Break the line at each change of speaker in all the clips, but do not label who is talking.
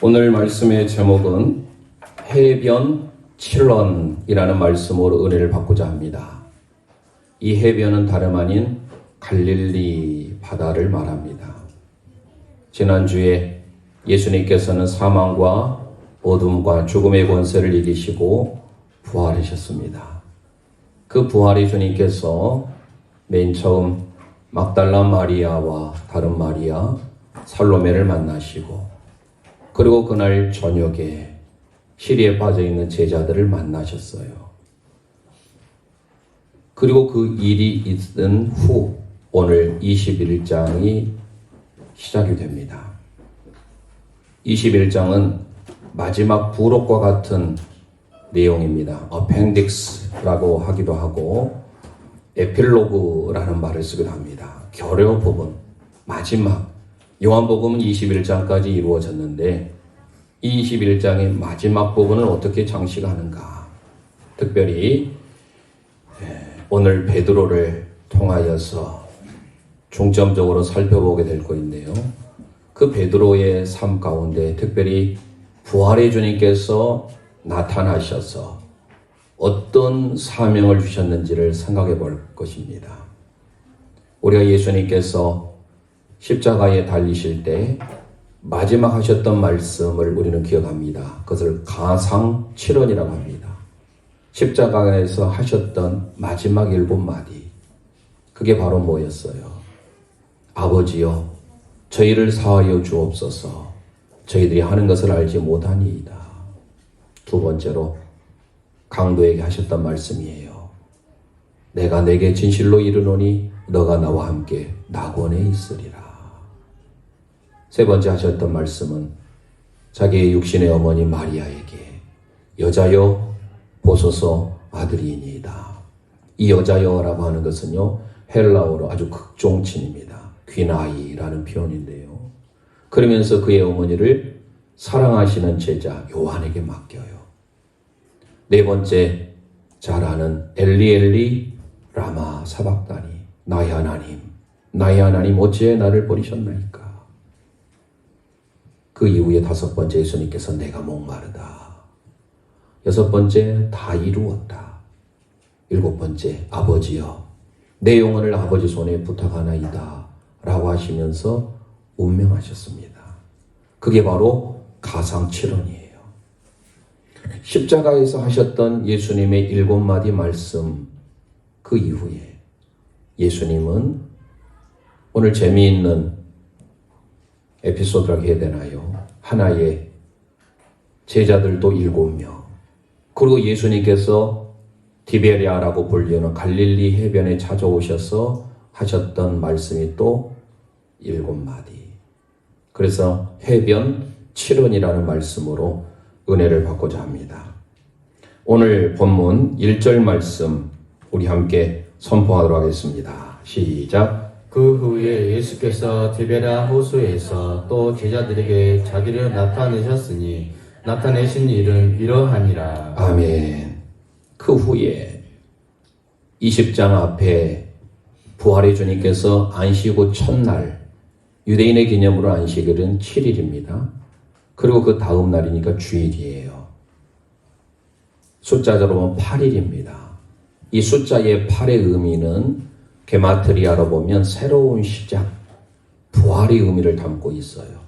오늘 말씀의 제목은 해변 7원이라는 말씀으로 은혜를 받고자 합니다. 이 해변은 다름 아닌 갈릴리 바다를 말합니다. 지난주에 예수님께서는 사망과 어둠과 죽음의 권세를 이기시고 부활하셨습니다. 그 부활의 주님께서 맨 처음 막달라 마리아와 다른 마리아, 살로메를 만나시고 그리고 그날 저녁에 시리에 빠져있는 제자들을 만나셨어요. 그리고 그 일이 있은 후 오늘 21장이 시작이 됩니다. 21장은 마지막 부록과 같은 내용입니다. 어펜딕스라고 하기도 하고 에필로그라는 말을 쓰기도 합니다. 결여 부분, 마지막. 요한복음은 21장까지 이루어졌는데 이 21장의 마지막 부분을 어떻게 장식하는가. 특별히 오늘 베드로를 통하여서 중점적으로 살펴보게 될 것인데요. 그 베드로의 삶 가운데 특별히 부활의 주님께서 나타나셔서 어떤 사명을 주셨는지를 생각해 볼 것입니다. 우리가 예수님께서 십자가에 달리실 때 마지막 하셨던 말씀을 우리는 기억합니다. 그것을 가상칠언이라고 합니다. 십자가에서 하셨던 마지막 7마디. 그게 바로 뭐였어요? 아버지여, 저희를 사하여 주옵소서. 저희들이 하는 것을 알지 못하니이다. 두 번째로 강도에게 하셨던 말씀이에요. 내가 내게 진실로 이르노니 너가 나와 함께 낙원에 있으리라. 세 번째 하셨던 말씀은 자기의 육신의 어머니 마리아에게 여자여 보소서 아들이니이다. 이 여자여라고 하는 것은요, 헬라어로 아주 극종친입니다. 귀나이라는 표현인데요. 그러면서 그의 어머니를 사랑하시는 제자 요한에게 맡겨요. 네 번째 잘 아는 엘리 라마 사박다니, 나의 하나님 어찌해 나를 버리셨나이까. 그 이후에 다섯 번째 예수님께서 내가 목마르다. 여섯 번째 다 이루었다. 일곱 번째 아버지여 내 영혼을 아버지 손에 부탁하나이다 라고 하시면서 운명하셨습니다. 그게 바로 가상칠언이에요. 십자가에서 하셨던 예수님의 7마디 말씀, 그 이후에 예수님은 오늘 재미있는 에피소드라고 해야 되나요? 하나의 제자들도 7명, 그리고 예수님께서 디베리아라고 불리는 갈릴리 해변에 찾아오셔서 하셨던 말씀이 또 7마디. 그래서 해변 7원이라는 말씀으로 은혜를 받고자 합니다. 오늘 본문 1절 말씀 우리 함께 선포하도록 하겠습니다. 시작.
그 후에 예수께서 디베랴 호수에서 또 제자들에게 자기를 나타내셨으니 나타내신 일은 이러하니라.
아멘. 그 후에 20장 앞에 부활의 주님께서 안식 후 첫날, 유대인의 기념으로 안식일은 7일입니다. 그리고 그 다음 날이니까 주일이에요. 숫자로 보면 8일입니다. 이 숫자의 8의 의미는 게마트리아로 보면 새로운 시작, 부활의 의미를 담고 있어요.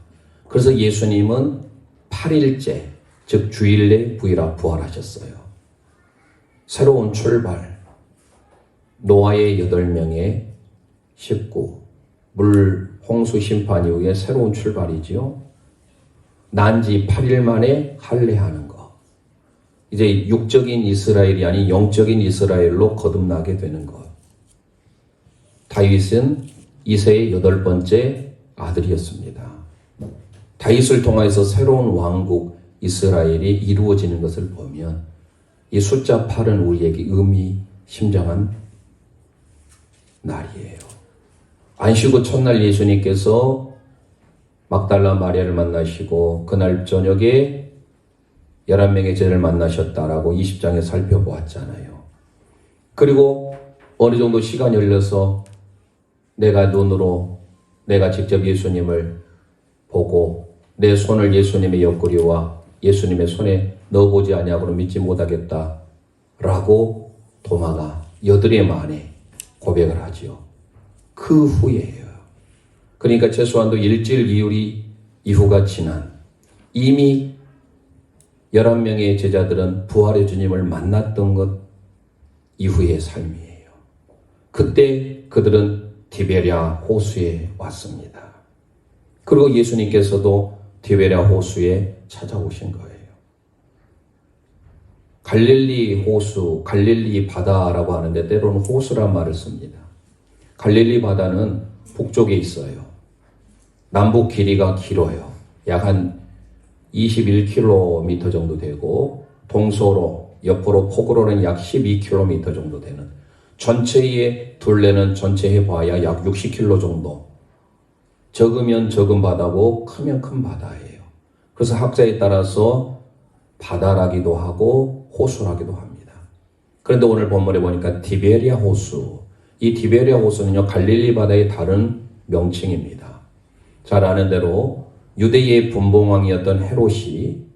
그래서 예수님은 8일째, 즉 주일 내 부활하셨어요. 새로운 출발, 노아의 8명의 식구, 물 홍수 심판 이후에 새로운 출발이지요. 난지 8일 만에 할례하는 것. 이제 육적인 이스라엘이 아닌 영적인 이스라엘로 거듭나게 되는 것. 다윗은 이새의 8번째 아들이었습니다. 다윗을 통해서 새로운 왕국 이스라엘이 이루어지는 것을 보면 이 숫자 8은 우리에게 의미심장한 날이에요. 안식 후 첫날 예수님께서 막달라 마리아를 만나시고 그날 저녁에 11명의 제자를 만나셨다라고 20장에 살펴보았잖아요. 그리고 어느 정도 시간이 흘러서 내가 직접 예수님을 보고 내 손을 예수님의 옆구리와 예수님의 손에 넣어보지 아니하고는 믿지 못하겠다 라고 도마가 여드레 만에 고백을 하지요. 그 후에요. 그러니까 최소한도 일주일 이후가 지난 이미 11명의 제자들은 부활의 주님을 만났던 것 이후의 삶이에요. 그때 그들은 디베랴 호수에 왔습니다. 그리고 예수님께서도 디베랴 호수에 찾아오신 거예요. 갈릴리 호수, 갈릴리 바다라고 하는데 때로는 호수란 말을 씁니다. 갈릴리 바다는 북쪽에 있어요. 남북 길이가 길어요. 약 한 21km 정도 되고 동서로 옆으로 폭으로는 약 12km 정도 되는 전체의 둘레는 전체 해봐야 약 60km 정도. 적으면 적은 바다고 크면 큰 바다예요. 그래서 학자에 따라서 바다라기도 하고 호수라기도 합니다. 그런데 오늘 본문에 보니까 디베랴 호수. 이 디베랴 호수는요, 갈릴리 바다의 다른 명칭입니다. 잘 아는 대로 유대의 분봉왕이었던 헤롯이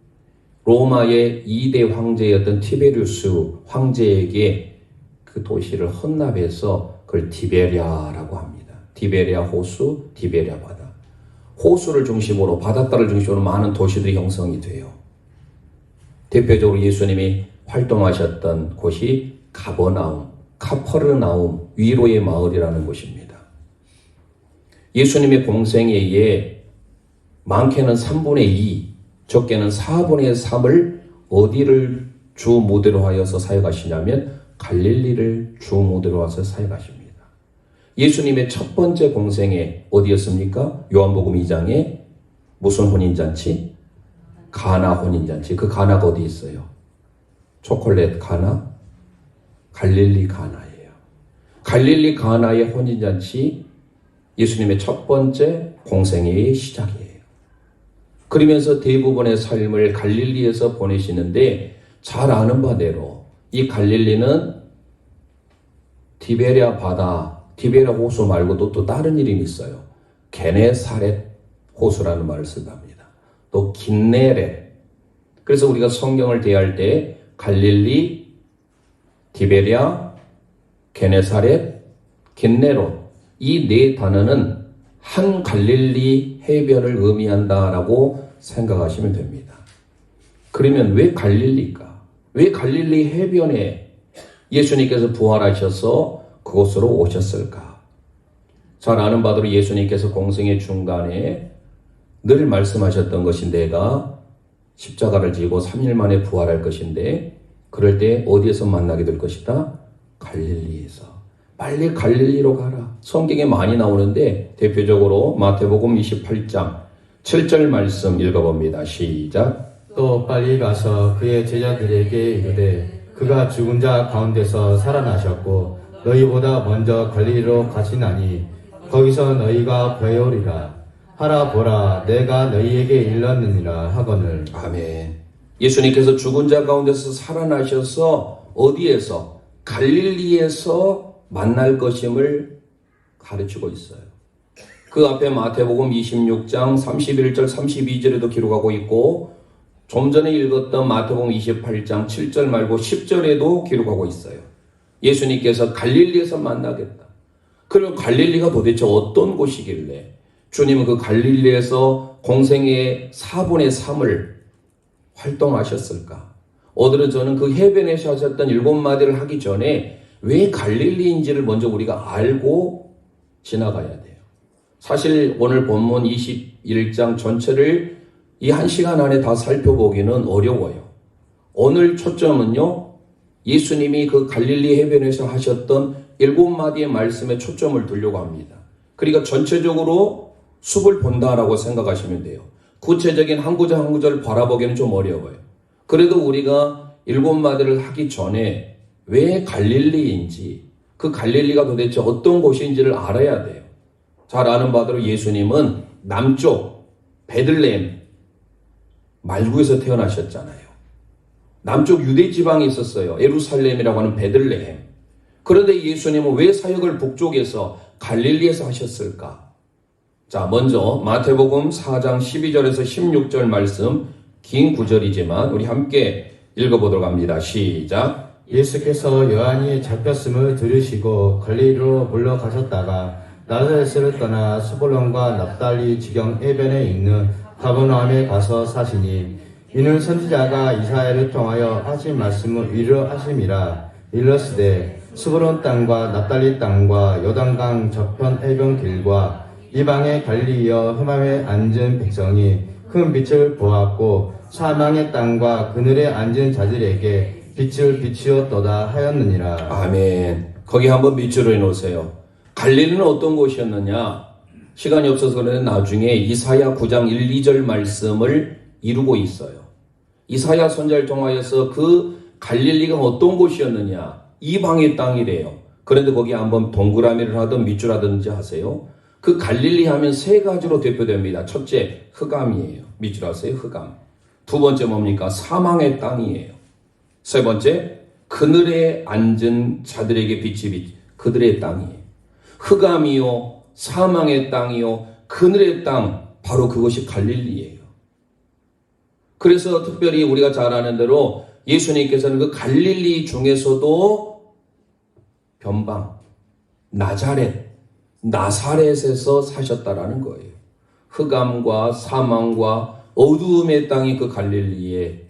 로마의 2대 황제였던 티베리우스 황제에게 그 도시를 헌납해서 그걸 디베랴라고 합니다. 디베랴 호수, 디베랴 바다. 호수를 중심으로, 바닷가를 중심으로 많은 도시들이 형성이 돼요. 대표적으로 예수님이 활동하셨던 곳이 가버나움, 카퍼르나움, 위로의 마을이라는 곳입니다. 예수님의 공생애에 많게는 3분의 2, 적게는 4분의 3을 어디를 주 무대로 하여서 사역하시냐면 갈릴리를 주 무대로 와서 사역하십니다. 예수님의 첫 번째 공생애 어디였습니까? 요한복음 2장에 무슨 혼인잔치? 가나 혼인잔치. 그 가나가 어디 있어요? 초콜릿 가나? 갈릴리 가나예요. 갈릴리 가나의 혼인잔치, 예수님의 첫 번째 공생애의 시작이에요. 그러면서 대부분의 삶을 갈릴리에서 보내시는데 잘 아는 바대로 이 갈릴리는 디베랴 바다, 디베랴 호수 말고도 또 다른 이름이 있어요. 게네사렛 호수라는 말을 쓴답니다. 또 긴네렛. 그래서 우리가 성경을 대할 때 갈릴리, 디베랴, 게네사렛, 긴네롯 이 네 단어는 한 갈릴리 해변을 의미한다라고 생각하시면 됩니다. 그러면 왜 갈릴리일까? 왜 갈릴리 해변에 예수님께서 부활하셔서 그곳으로 오셨을까? 잘 아는 바대로 예수님께서 공생의 중간에 늘 말씀하셨던 것이 내가 십자가를 지고 3일 만에 부활할 것인데 그럴 때 어디에서 만나게 될 것이다? 갈릴리에서. 빨리 갈릴리로 가라. 성경에 많이 나오는데 대표적으로 마태복음 28장 7절 말씀 읽어봅니다. 시작.
또 빨리 가서 그의 제자들에게 이르되 그가 죽은 자 가운데서 살아나셨고 너희보다 먼저 갈릴리로 가시나니 거기서 너희가 배우리라. 하라 보라 내가 너희에게 일렀느니라 하거늘.
아멘. 예수님께서 죽은 자 가운데서 살아나셔서 어디에서? 갈릴리에서 만날 것임을 가르치고 있어요. 그 앞에 마태복음 26장 31절 32절에도 기록하고 있고 좀 전에 읽었던 마태복음 28장 7절 말고 10절에도 기록하고 있어요. 예수님께서 갈릴리에서 만나겠다. 그럼 갈릴리가 도대체 어떤 곳이길래 주님은 그 갈릴리에서 공생의 4분의 3을 활동하셨을까? 오늘은 저는 그 해변에서 하셨던 7마디를 하기 전에 왜 갈릴리인지를 먼저 우리가 알고 지나가야 돼요. 사실 오늘 본문 21장 전체를 이 1시간 안에 다 살펴보기는 어려워요. 오늘 초점은요, 예수님이 그 갈릴리 해변에서 하셨던 7마디의 말씀에 초점을 두려고 합니다. 그러니까 전체적으로 숲을 본다라고 생각하시면 돼요. 구체적인 한 구절 한 구절 바라보기는 좀 어려워요. 그래도 우리가 7마디를 하기 전에 왜 갈릴리인지, 그 갈릴리가 도대체 어떤 곳인지를 알아야 돼요. 잘 아는 바대로 예수님은 남쪽 베들레헴 말구에서 태어나셨잖아요. 남쪽 유대 지방에 있었어요. 예루살렘이라고 하는 베들레헴. 그런데 예수님은 왜 사역을 북쪽에서 갈릴리에서 하셨을까? 자, 먼저 마태복음 4장 12절에서 16절 말씀, 긴 구절이지만 우리 함께 읽어보도록 합니다. 시작.
예수께서 요한이 잡혔음을 들으시고 갈릴리로 물러가셨다가 나사렛을 떠나 스불론과 납달리 지경 해변에 있는 가버나움에 가서 사시니 이는 선지자가 이사야를 통하여 하신 말씀을 이루하심이라. 일러스되 스불론 땅과 납달리 땅과 요단강 저편 해변 길과 이방의 갈릴리여 흠함에 앉은 백성이 큰 빛을 보았고 사망의 땅과 그늘에 앉은 자들에게 빛을 비추었도다 하였느니라.
아멘. 거기 한번 밑줄을 놓으세요. 갈릴리는 어떤 곳이었느냐? 시간이 없어서 그런데 나중에 이사야 9장 1, 2절 말씀을 이루고 있어요. 이사야 선지자를 통하여서 그 갈릴리가 어떤 곳이었느냐? 이방의 땅이래요. 그런데 거기 한번 동그라미를 하든 밑줄 하든지 하세요. 그 갈릴리 하면 세 가지로 대표됩니다. 첫째, 흑암이에요. 밑줄 하세요. 흑암. 두 번째 뭡니까? 사망의 땅이에요. 세 번째, 그늘에 앉은 자들에게 빛이 그들의 땅이에요. 흑암이요, 사망의 땅이요, 그늘의 땅, 바로 그것이 갈릴리예요. 그래서 특별히 우리가 잘 아는 대로 예수님께서는 그 갈릴리 중에서도 변방, 나사렛에서 사셨다라는 거예요. 흑암과 사망과 어두움의 땅이 그 갈릴리에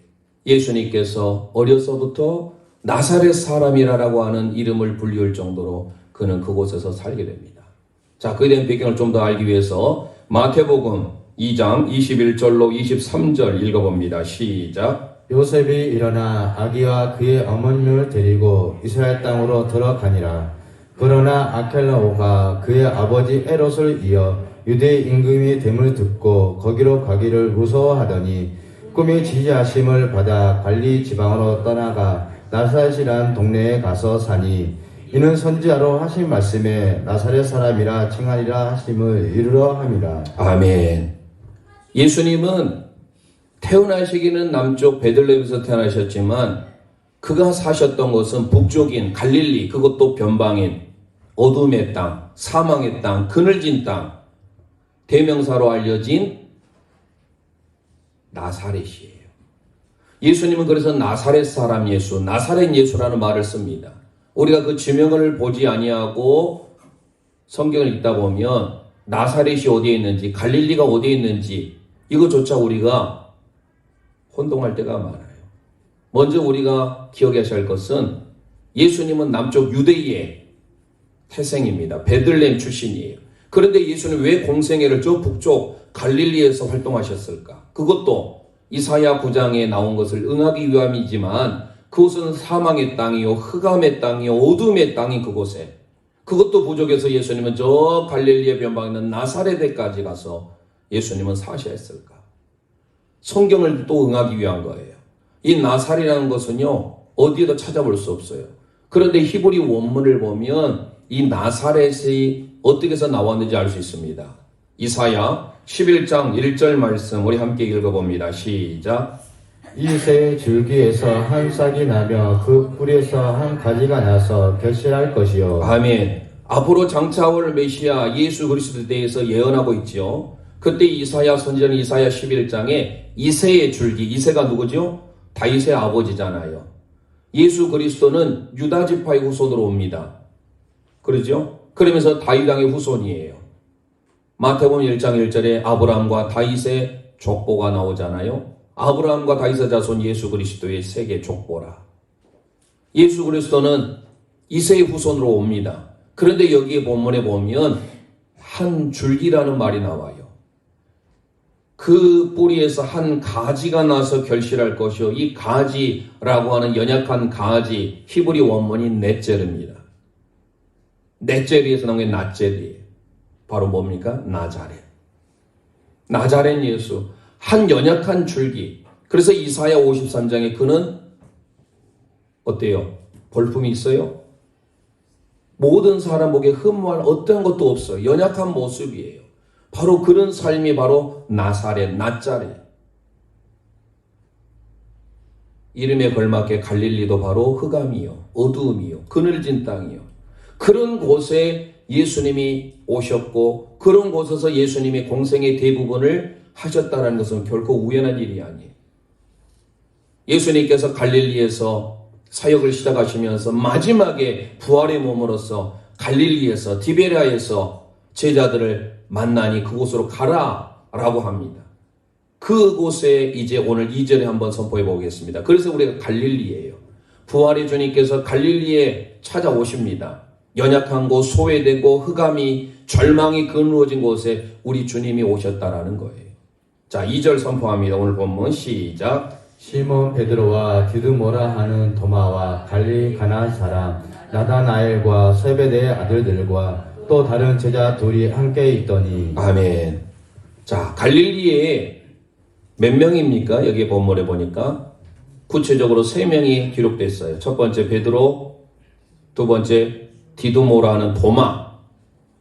예수님께서 어려서부터 나사렛 사람이라고 하는 이름을 불리울 정도로 그는 그곳에서 살게 됩니다. 자, 그에 대한 배경을 좀 더 알기 위해서 마태복음 2장 21절로 23절 읽어봅니다. 시작.
요셉이 일어나 아기와 그의 어머니를 데리고 이스라엘 땅으로 들어가니라. 그러나 아켈라오가 그의 아버지 에롯을 이어 유대 임금이 됨을 듣고 거기로 가기를 무서워하더니 꿈이 지지하심을 받아 갈리 지방으로 떠나가 나사렛이란 동네에 가서 사니 이는 선지자로 하신 말씀에 나사렛 사람이라 칭하리라 하심을 이루려 함이라.
아멘. 예수님은 태어나시기는 남쪽 베들레헴에서 태어나셨지만 그가 사셨던 곳은 북쪽인 갈릴리, 그것도 변방인 어둠의 땅, 사망의 땅, 그늘진 땅, 대명사로 알려진 나사렛이에요. 예수님은 그래서 나사렛 사람 예수, 나사렛 예수라는 말을 씁니다. 우리가 그 지명을 보지 아니하고 성경을 읽다 보면 나사렛이 어디에 있는지, 갈릴리가 어디에 있는지 이거조차 우리가 혼동할 때가 많아요. 먼저 우리가 기억하셔야 할 것은 예수님은 남쪽 유대의 태생입니다. 베들레헴 출신이에요. 그런데 예수는 왜 공생애를 저 북쪽 갈릴리에서 활동하셨을까? 그것도 이사야 9장에 나온 것을 응하기 위함이지만 그곳은 사망의 땅이요, 흑암의 땅이요, 어둠의 땅인 그곳에, 그것도 부족해서 예수님은 저 갈릴리의 변방에 있는 나사렛에까지 가서 예수님은 사셔야 했을까? 성경을 또 응하기 위한 거예요. 이 나사렛이라는 것은요, 어디에도 찾아볼 수 없어요. 그런데 히브리 원문을 보면 이 나사렛이 어떻게 해서 나왔는지 알 수 있습니다. 이사야 11장 1절 말씀 우리 함께 읽어봅니다. 시작.
이새의 줄기에서 한 싹이 나며 그 뿌리에서 한 가지가 나서 결실할 것이요.
아멘. 앞으로 장차올 메시아 예수 그리스도에 대해서 예언하고 있죠. 그때 이사야 선지자는 이사야 11장에 이새의 줄기, 이새가 누구죠? 다윗의 아버지잖아요. 예수 그리스도는 유다 지파의 후손으로 옵니다. 그러죠? 그러면서 다윗 왕의 후손이에요. 마태복음 1장 1절에 아브라함과 다윗의 족보가 나오잖아요. 아브라함과 다윗의 자손 예수 그리스도의 세계 족보라. 예수 그리스도는 이새의 후손으로 옵니다. 그런데 여기에 본문에 보면 한 줄기라는 말이 나와요. 그 뿌리에서 한 가지가 나서 결실할 것이요. 이 가지라고 하는 연약한 가지, 히브리 원문이 넷젤입니다. 넷젤에서 나온 게 낫젤이에요. 바로 뭡니까? 나자렛. 나자렛 예수. 한 연약한 줄기. 그래서 이사야 53장에 그는 어때요? 볼품이 있어요? 모든 사람 보기에 흠모할 어떠한 것도 없어요. 연약한 모습이에요. 바로 그런 삶이 바로 나사렛, 낫자렛. 이름에 걸맞게 갈릴리도 바로 흑암이요, 어두움이요, 그늘진 땅이요. 그런 곳에 예수님이 오셨고 그런 곳에서 예수님이 공생의 대부분을 하셨다는 것은 결코 우연한 일이 아니에요. 예수님께서 갈릴리에서 사역을 시작하시면서 마지막에 부활의 몸으로서 갈릴리에서 디베랴에서 제자들을 만나니 그곳으로 가라라고 합니다. 그곳에 이제 오늘 2절에 한번 선포해 보겠습니다. 그래서 우리가 갈릴리예요. 부활의 주님께서 갈릴리에 찾아오십니다. 연약한 곳, 소외되고 흑암이 절망이 그늘어진 곳에 우리 주님이 오셨다라는 거예요. 자, 2절 선포합니다. 오늘 본문 시작.
시몬 베드로와 디두모라 하는 도마와 갈릴리 가나 사람 나다나엘과 세베대의 아들들과 또 다른 제자 둘이 함께 있더니
아멘. 자, 갈릴리에 몇 명입니까? 여기 본문에 보니까 구체적으로 3명이 기록됐어요. 첫 번째 베드로, 두 번째 디두모라는 도마,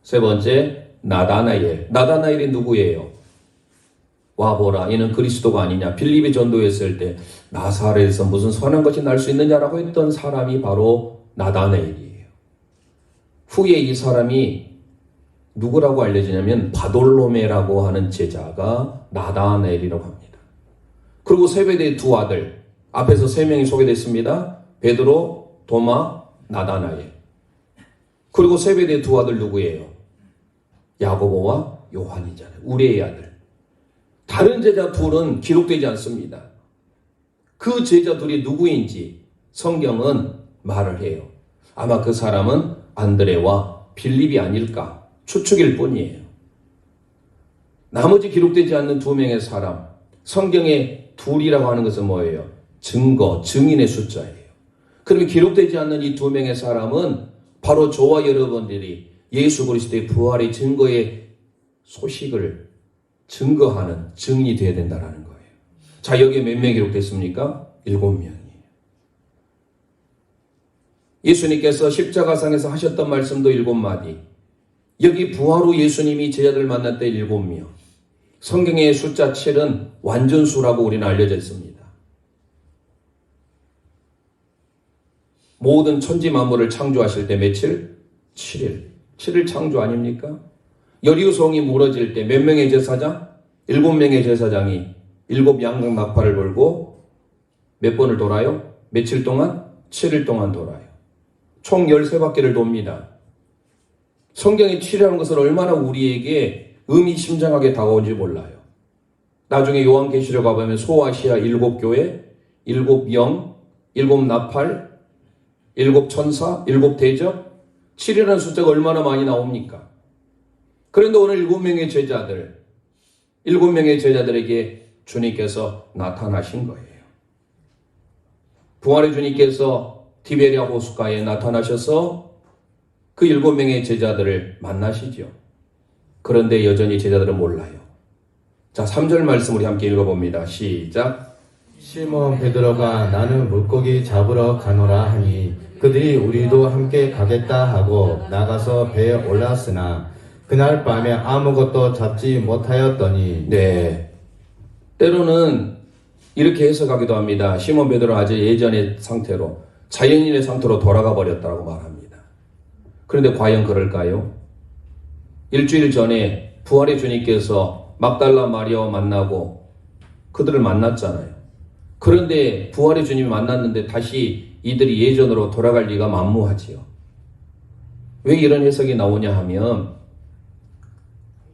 세 번째 나다나엘. 나다나엘이 누구예요? 와보라, 이는 그리스도가 아니냐. 빌립이 전도했을 때 나사렛에서 무슨 선한 것이 날 수 있느냐라고 했던 사람이 바로 나다나엘이에요. 후에 이 사람이 누구라고 알려지냐면 바돌로메라고 하는 제자가 나다나엘이라고 합니다. 그리고 세베대의 두 아들, 앞에서 3명이 소개됐습니다. 베드로, 도마, 나다나엘. 그리고 세베대의 두 아들 누구예요? 야고보와 요한이잖아요. 우리의 아들. 다른 제자 둘은 기록되지 않습니다. 그 제자 둘이 누구인지 성경은 말을 해요. 아마 그 사람은 안드레와 빌립이 아닐까 추측일 뿐이에요. 나머지 기록되지 않는 2명의 사람, 성경에 둘이라고 하는 것은 뭐예요? 증거, 증인의 숫자예요. 그러면 기록되지 않는 이 2명의 사람은 바로 저와 여러분들이 예수 그리스도의 부활의 증거의 소식을 증거하는 증인이 되어야 된다는 거예요. 자, 여기에 몇 명 기록됐습니까? 7명이에요. 예수님께서 십자가상에서 하셨던 말씀도 7마디. 여기 부활 후 예수님이 제자들 만날 때 7명. 성경의 숫자 7은 완전수라고 우리는 알려져 있습니다. 모든 천지 만물을 창조하실 때 며칠? 7일. 7일 창조 아닙니까? 여리고성이 무너질 때 몇 명의 제사장? 7명의 제사장이 7양각 나팔을 불고 몇 번을 돌아요? 며칠 동안? 7일 동안 돌아요. 총 13바퀴를 돕니다. 성경이 7이라는 것은 얼마나 우리에게 의미심장하게 다가온지 몰라요. 나중에 요한계시록 가보면 소아시아 7교회, 7영, 7나팔, 7천사, 7대접, 7이라는 숫자가 얼마나 많이 나옵니까? 그런데 오늘 7명의 제자들, 7명의 제자들에게 주님께서 나타나신 거예요. 부활의 주님께서 디베랴 호숫가에 나타나셔서 그 7명의 제자들을 만나시죠. 그런데 여전히 제자들은 몰라요. 자, 3절 말씀 우리 함께 읽어봅니다. 시작.
시몬 베드로가 나는 물고기 잡으러 가노라 하니 그들이 우리도 함께 가겠다 하고 나가서 배에 올랐으나 그날 밤에 아무것도 잡지 못하였더니
네. 때로는 이렇게 해석하기도 합니다. 시몬 베드로 아주 예전의 상태로 자연인의 상태로 돌아가 버렸다고 말합니다. 그런데 과연 그럴까요? 일주일 전에 부활의 주님께서 막달라 마리아와 만나고 그들을 만났잖아요. 그런데 부활의 주님이 만났는데 다시 이들이 예전으로 돌아갈 리가 만무하지요. 왜 이런 해석이 나오냐 하면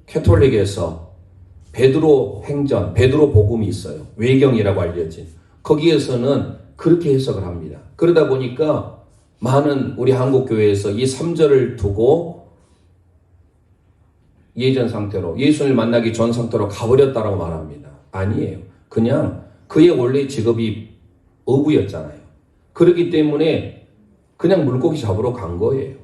캐톨릭에서 베드로 행전, 베드로 복음이 있어요. 외경이라고 알려진. 거기에서는 그렇게 해석을 합니다. 그러다 보니까 많은 우리 한국교회에서 이 3절을 두고 예전 상태로, 예수를 만나기 전 상태로 가버렸다라고 말합니다. 아니에요. 그냥 그의 원래 직업이 어부였잖아요. 그렇기 때문에 그냥 물고기 잡으러 간 거예요.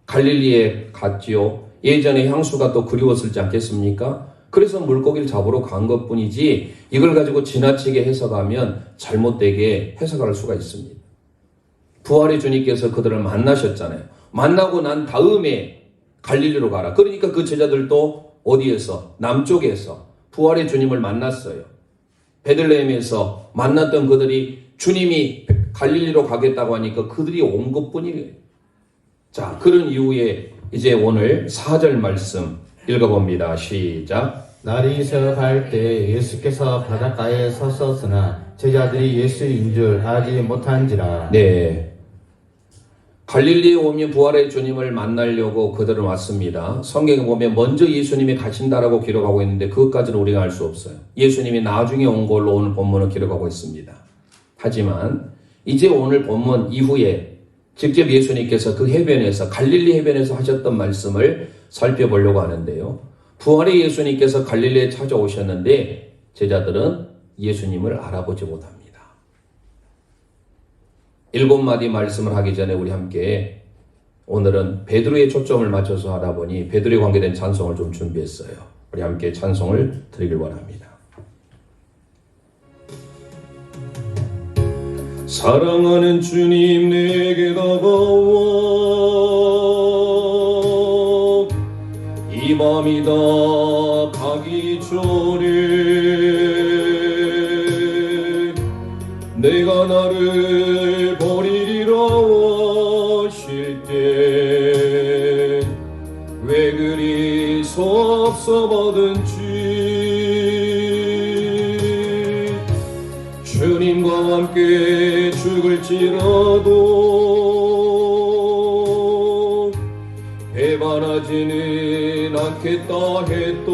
갈릴리에 갔지요. 예전에 향수가 또 그리웠을지 않겠습니까? 그래서 물고기를 잡으러 간 것뿐이지 이걸 가지고 지나치게 해석하면 잘못되게 해석할 수가 있습니다. 부활의 주님께서 그들을 만나셨잖아요. 만나고 난 다음에 갈릴리로 가라. 그러니까 그 제자들도 어디에서? 남쪽에서 부활의 주님을 만났어요. 베들레헴에서 만났던 그들이 주님이 갈릴리로 가겠다고 하니까 그들이 온 것뿐이에요. 자, 그런 이후에 이제 오늘 4절 말씀 읽어봅니다. 시작.
날이 새어갈 때 예수께서 바닷가에 섰었으나 제자들이 예수인 줄 알지 못한지라.
네. 갈릴리에 오면 부활의 주님을 만나려고 그들은 왔습니다. 성경에 보면 먼저 예수님이 가신다라고 기록하고 있는데 그것까지는 우리가 알 수 없어요. 예수님이 나중에 온 걸로 오늘 본문을 기록하고 있습니다. 하지만 이제 오늘 본문 이후에 직접 예수님께서 그 해변에서 갈릴리 해변에서 하셨던 말씀을 살펴보려고 하는데요. 부활의 예수님께서 갈릴리에 찾아오셨는데 제자들은 예수님을 알아보지 못합니다. 7마디 말씀을 하기 전에 우리 함께 오늘은 베드로의 초점을 맞춰서 하다 보니 베드로에 관계된 찬송을 좀 준비했어요. 우리 함께 찬송을 드리길 원합니다. 사랑하는 주님 내게 다가와 이 밤이 다 가기 전에 내가 나를 버리리라 하실 때 왜 그리 섭섭하든지 주님과 함께 죽을지라도 배반하지는 않겠다 했던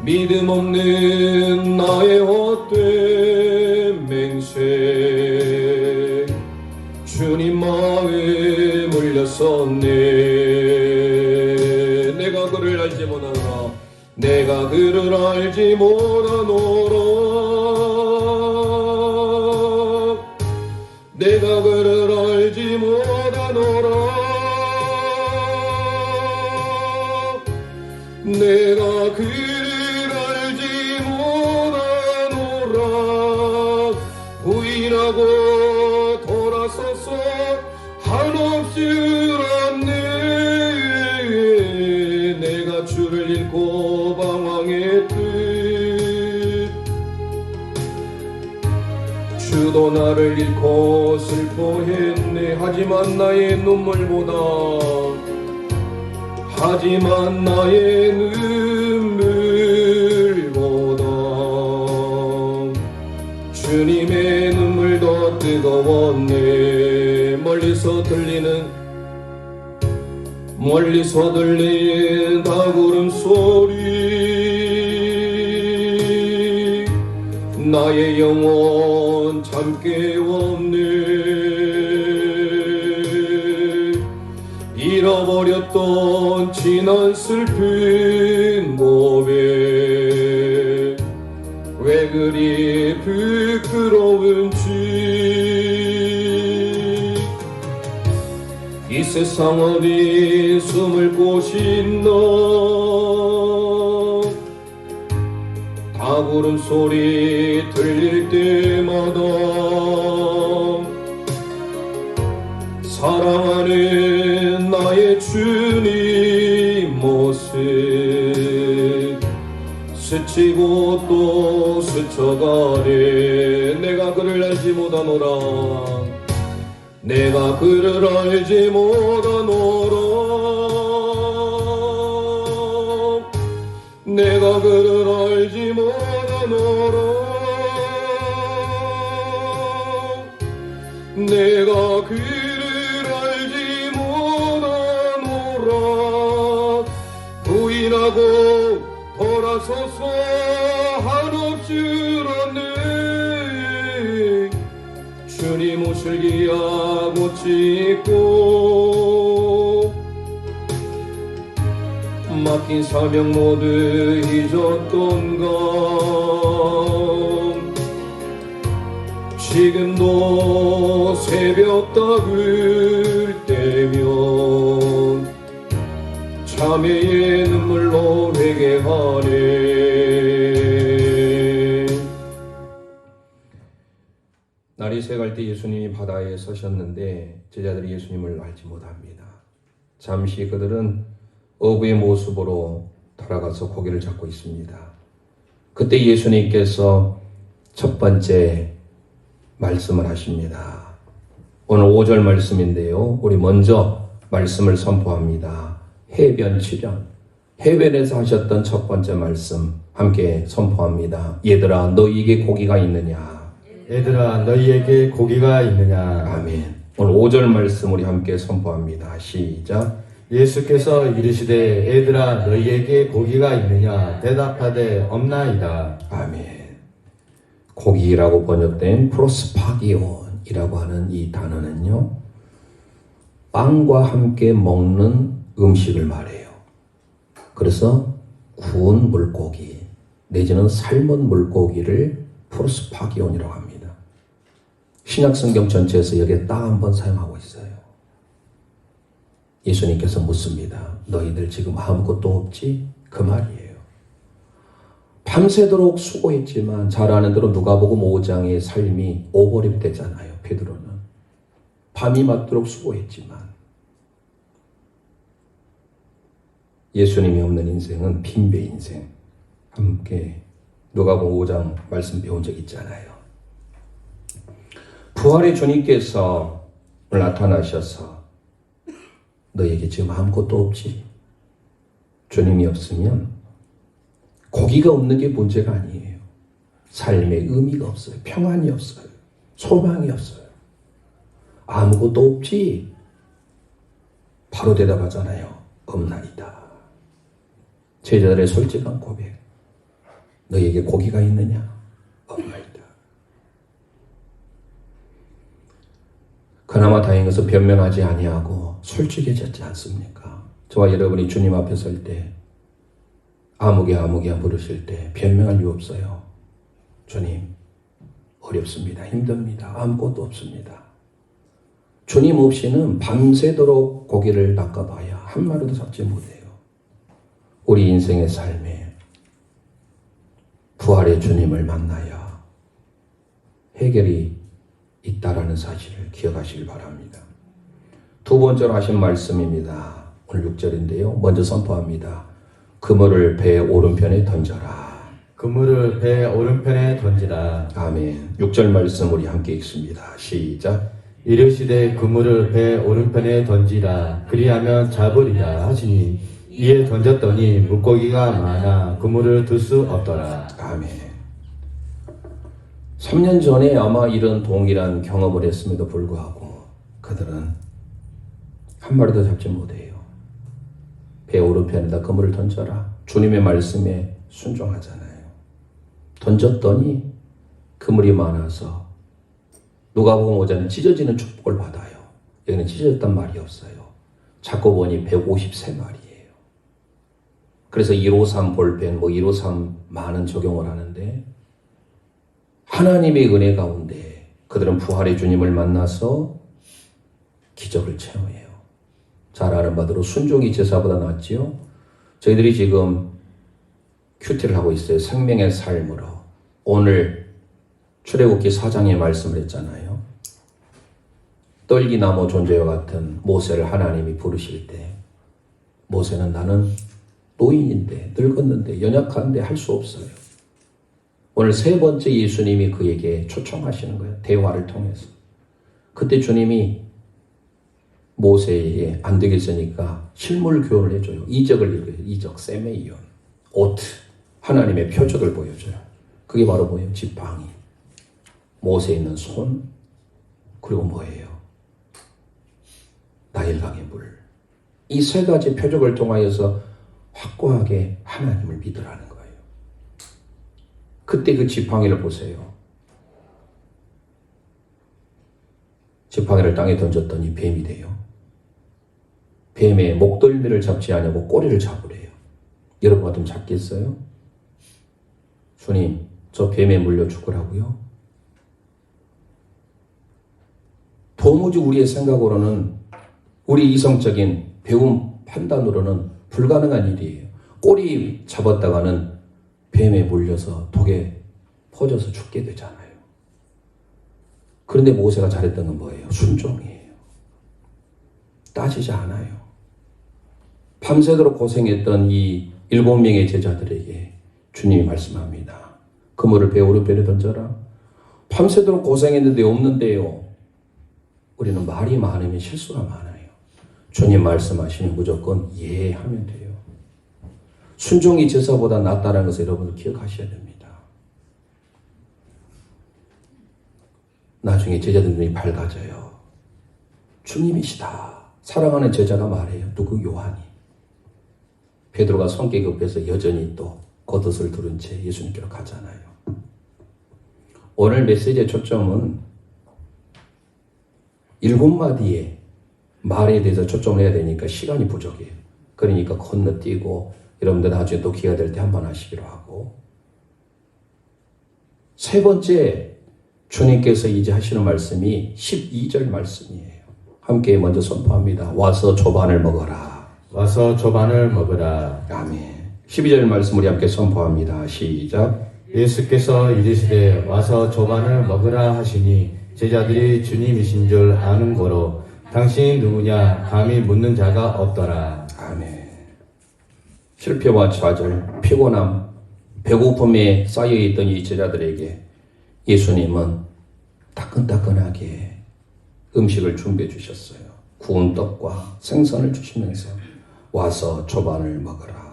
믿음 없는 나의 헛된 맹세 주님 마음에 물렸었네. 내가 그를 알지 못하노라 내가 그를 알지 못하노라 내가 그를 알지 못하노라 내가 그를 알지 못하노라 부인하고 돌아서서 한없이 울었네. 내가 주를 잃고 방황했듯 주도 나를 잃고 슬퍼했네. 하지만 나의 눈물보다 주님의 눈물 더 뜨거웠네. 멀리서 들리는 다구름 소리 나의 영혼 참 깨웠네. 잃어버렸던 지난 슬픈 고백 왜 그리 부끄러운지 이 세상 어디 숨을 곳이 있나 다구름 소리 들릴 때마다 사랑하는 나의 주님 모습 스치고 또 스쳐가네. 내가 그를 알지 못하노라 내가 그를 알지 못하노라 내가 그를 알지 못하노라 내가 그를 알지 못하노라 부인하고 돌아서서 한없이 울었네. 주님 오실 기약 못 짓고 맡긴 사명 모두 잊었던가 지금도 새벽 닭을 떼면 참회의 눈물로 회개하네. 날이 새갈 때 예수님이 바다에 서셨는데 제자들이 예수님을 알지 못합니다. 잠시 그들은 어부의 모습으로 돌아가서 고기를 잡고 있습니다. 그때 예수님께서 첫 번째 말씀을 하십니다. 오늘 5절 말씀인데요. 우리 먼저 말씀을 선포합니다. 해변 7년. 해변에서 하셨던 첫 번째 말씀 함께 선포합니다. 얘들아 너희에게 고기가 있느냐.
얘들아 너희에게 고기가 있느냐.
아멘. 오늘 5절 말씀 우리 함께 선포합니다. 시작.
예수께서 이르시되 얘들아 너희에게 고기가 있느냐 대답하되 없나이다.
아멘. 고기라고 번역된 프로스파기온이라고 하는 이 단어는요, 빵과 함께 먹는 음식을 말해요. 그래서 구운 물고기 내지는 삶은 물고기를 프로스파기온이라고 합니다. 신약성경 전체에서 여기에 딱 한 번 사용하고 있어요. 예수님께서 묻습니다. 너희들 지금 아무것도 없지? 그 말이에요. 밤새도록 수고했지만 잘 아는 대로 누가복음 5장의 삶이 오버랩되잖아요. 베드로는 밤이 맞도록 수고했지만 예수님이 없는 인생은 빈배 인생. 함께 누가복음 5장 말씀 배운 적 있잖아요. 부활의 주님께서 나타나셔서 너에게 지금 아무것도 없지? 주님이 없으면 고기가 없는 게 문제가 아니에요. 삶에 의미가 없어요. 평안이 없어요. 소망이 없어요. 아무것도 없지? 바로 대답하잖아요. 없나이다. 제자들의 솔직한 고백. 너에게 고기가 있느냐? 없나이다. 그나마 다행인 것은 변명하지 아니하고 솔직해졌지 않습니까? 저와 여러분이 주님 앞에 설 때 아무개야 부르실 때 변명할 이유 없어요. 주님 어렵습니다. 힘듭니다. 아무것도 없습니다. 주님 없이는 밤새도록 고기를 낚아봐야 한 마리도 잡지 못해요. 우리 인생의 삶에 부활의 주님을 만나야 해결이 있다라는 사실을 기억하시길 바랍니다. 두 번째로 하신 말씀입니다. 오늘 6절인데요. 먼저 선포합니다. 그물을 배 오른편에 던져라.
그물을 배 오른편에 던지라.
아멘. 6절 말씀 우리 함께 읽습니다. 시작.
이르시되 그물을 배 오른편에 던지라. 그리하면 잡으리라 하시니 이에 던졌더니 물고기가 많아 그물을 들 수 없더라.
아멘. 3년 전에 아마 이런 동일한 경험을 했음에도 불구하고 그들은 한 마리도 잡지 못해요. 배 오른편에다 그물을 던져라. 주님의 말씀에 순종하잖아요. 던졌더니 그물이 많아서 누가복음 5장은 찢어지는 축복을 받아요. 여기는 찢어졌단 말이 없어요. 잡고 보니 153마리예요. 그래서 153 볼펜, 153 많은 적용을 하는데 하나님의 은혜 가운데 그들은 부활의 주님을 만나서 기적을 체험해요. 잘 아는 바대로 순종이 제사보다 낫지요. 저희들이 지금 큐티를 하고 있어요. 생명의 삶으로. 오늘 출애굽기 4장의 말씀을 했잖아요. 떨기나무 존재와 같은 모세를 하나님이 부르실 때 모세는 나는 노인인데 늙었는데 연약한데 할 수 없어요. 오늘 세 번째 예수님이 그에게 초청하시는 거예요. 대화를 통해서. 그때 주님이 모세에게 안 되겠으니까 실물 교훈을 해줘요. 이적을 읽어요. 이적, 세메이온, 오트, 하나님의 표적을 보여줘요. 그게 바로 뭐예요? 지팡이, 모세에 있는 손, 그리고 뭐예요? 나일강의 물. 이 세 가지 표적을 통하여서 확고하게 하나님을 믿으라는 거예요. 그때 그 지팡이를 보세요. 지팡이를 땅에 던졌더니 뱀이 돼요. 뱀의 목덜미를 잡지 않고 꼬리를 잡으래요. 여러분 같으면 잡겠어요? 주님, 저 뱀에 물려 죽으라고요? 도무지 우리의 생각으로는, 우리 이성적인 배움 판단으로는 불가능한 일이에요. 꼬리 잡았다가는 뱀에 물려서 독에 퍼져서 죽게 되잖아요. 그런데 모세가 잘했던 건 뭐예요? 순종이에요. 따지지 않아요. 밤새도록 고생했던 이 7명의 제자들에게 주님이 말씀합니다. 그물을 배 오른편에 던져라. 밤새도록 고생했는데 없는데요. 우리는 말이 많으면 실수가 많아요. 주님 말씀하시면 무조건 예 하면 돼요. 순종이 제사보다 낫다는 것을 여러분들 기억하셔야 됩니다. 나중에 제자들 눈이 밝아져요. 주님이시다. 사랑하는 제자가 말해요. 누구? 요한이. 베드로가 성격이 급해서 여전히 또 겉옷을 두른 채 예수님께로 가잖아요. 오늘 메시지의 초점은 7마디의 말에 대해서 초점을 해야 되니까 시간이 부족해요. 그러니까 건너뛰고 여러분들 나중에 또 기회가 될 때 한 번 하시기로 하고, 세 번째 주님께서 이제 하시는 말씀이 12절 말씀이에요. 함께 먼저 선포합니다. 와서 조반을 먹어라.
와서 조반을 먹으라.
아멘. 12절 말씀 우리 함께 선포합니다. 시작.
예수께서 이르시되 와서 조반을 먹으라 하시니 제자들이 주님이신 줄 아는 거로 당신이 누구냐 감히 묻는 자가 없더라.
아멘. 실패와 좌절, 피곤함, 배고픔에 쌓여있던 이 제자들에게 예수님은 따끈따끈하게 음식을 준비해 주셨어요. 구운 떡과 생선을 주시면서 와서 조반을 먹으라.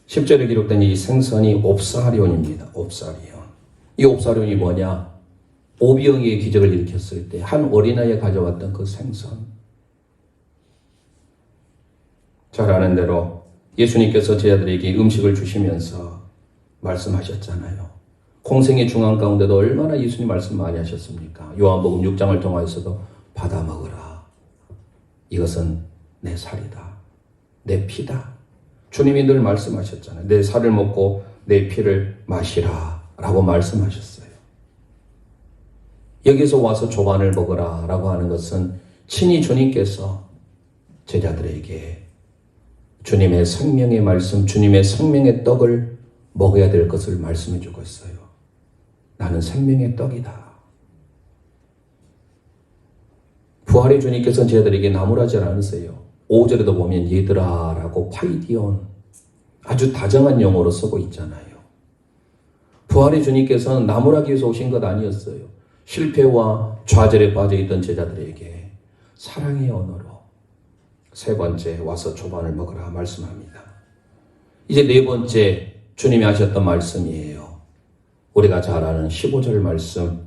10절에 기록된 이 생선이 옵사리온입니다. 옵사리온. 이 옵사리온이 뭐냐? 오병이의 기적을 일으켰을 때 한 어린아이가 가져왔던 그 생선. 잘 아는 대로 예수님께서 제자들에게 음식을 주시면서 말씀하셨잖아요. 공생의 중앙 가운데도 얼마나 예수님 말씀 많이 하셨습니까? 요한복음 6장을 통하여서도 받아 먹으라. 이것은 내 살이다. 내 피다. 주님이 늘 말씀하셨잖아요. 내 살을 먹고 내 피를 마시라 라고 말씀하셨어요. 여기서 와서 조반을 먹으라 라고 하는 것은 친히 주님께서 제자들에게 주님의 생명의 말씀, 주님의 생명의 떡을 먹어야 될 것을 말씀해 주고 있어요. 나는 생명의 떡이다. 부활의 주님께서는 제자들에게 나무라지 않으세요. 5절에도 보면 얘들아 라고 파이디온, 아주 다정한 용어로 쓰고 있잖아요. 부활의 주님께서는 나무라기 위해서 오신 것 아니었어요. 실패와 좌절에 빠져있던 제자들에게 사랑의 언어로 세 번째 와서 조반을 먹으라 말씀합니다. 이제 네 번째 주님이 하셨던 말씀이에요. 우리가 잘 아는 15절 말씀.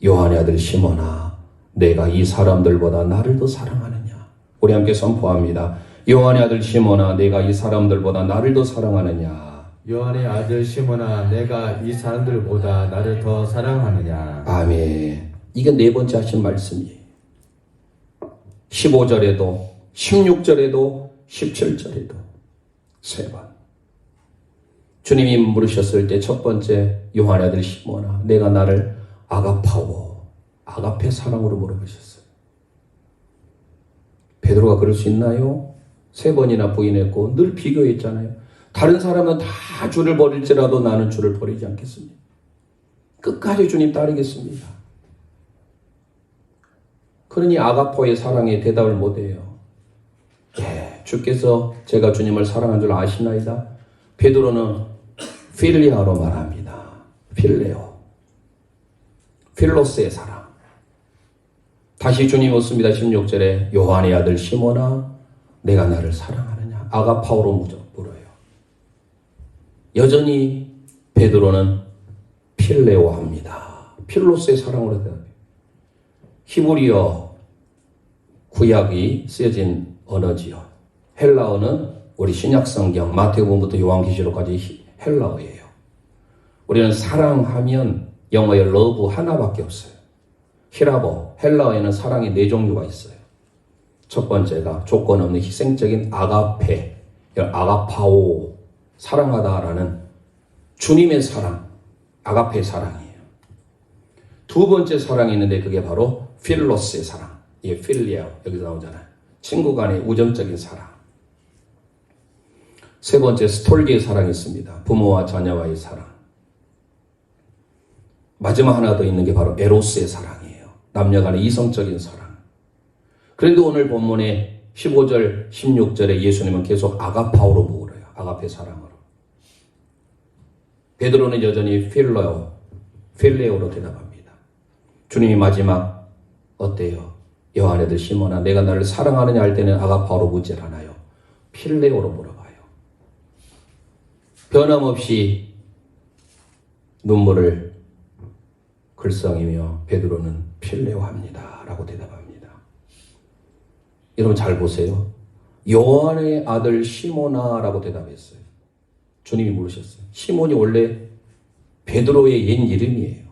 요한의 아들 시몬아, 내가 이 사람들보다 나를 더 사랑하느냐. 우리 함께 선포합니다. 요한의 아들 시몬아, 내가 이 사람들보다 나를 더 사랑하느냐.
요한의 아들 시몬아, 내가 이 사람들보다 나를 더 사랑하느냐.
아멘. 이게 네 번째 하신 말씀이에요. 15절에도 16절에도 17절에도 세 번. 주님이 물으셨을 때 첫 번째 요한의 아들 시몬아, 내가 나를 아가파오, 아가페 사랑으로 물어보셨어요. 베드로가 그럴 수 있나요? 세 번이나 부인했고 늘 비교했잖아요. 다른 사람은 다 주를 버릴지라도 나는 주를 버리지 않겠습니다. 끝까지 주님 따르겠습니다. 그러니 아가포의 사랑에 대답을 못해요. 예, 주께서 제가 주님을 사랑한 줄 아시나이다. 베드로는 필리아로 말합니다. 필레오. 필로스의 사랑. 다시 주님 묻습니다. 16절에 요한의 아들 시몬아, 내가 나를 사랑하느냐. 아가파오로 물어요. 여전히 베드로는 필레오 합니다. 필로스의 사랑으로 대답해요. 히브리어 구약이 쓰여진 언어지요. 헬라어는 우리 신약성경 마태복음부터 요한계시록까지 헬라어예요. 우리는 사랑하면 영어의 러브 하나밖에 없어요. 히라보, 헬라어에는 사랑이 4종류가 있어요. 첫 번째가 조건 없는 희생적인 아가페, 아가파오, 사랑하다라는 주님의 사랑, 아가페의 사랑이에요. 두 번째 사랑이 있는데 그게 바로 필로스의 사랑, 이게 필리아, 여기서 나오잖아요. 친구 간의 우정적인 사랑. 세 번째 스톨기의 사랑이 있습니다. 부모와 자녀와의 사랑. 마지막 하나 더 있는 게 바로 에로스의 사랑이에요. 남녀 간의 이성적인 사랑. 그런데 오늘 본문의 15절, 16절에 예수님은 계속 아가파오로 물어요. 아가페 사랑으로. 베드로는 여전히 필레오로 대답합니다. 주님이 마지막 어때요? 요한의 아들 시몬아, 내가 나를 사랑하느냐 할 때는 아가파오로 묻질 않아요. 필레오로 물어봐요. 변함없이 눈물을 글썽이며 베드로는 필레오 합니다 라고 대답합니다. 여러분 잘 보세요. 요한의 아들 시몬아 라고 대답했어요. 주님이 물으셨어요. 시몬이 원래 베드로의 옛 이름이에요.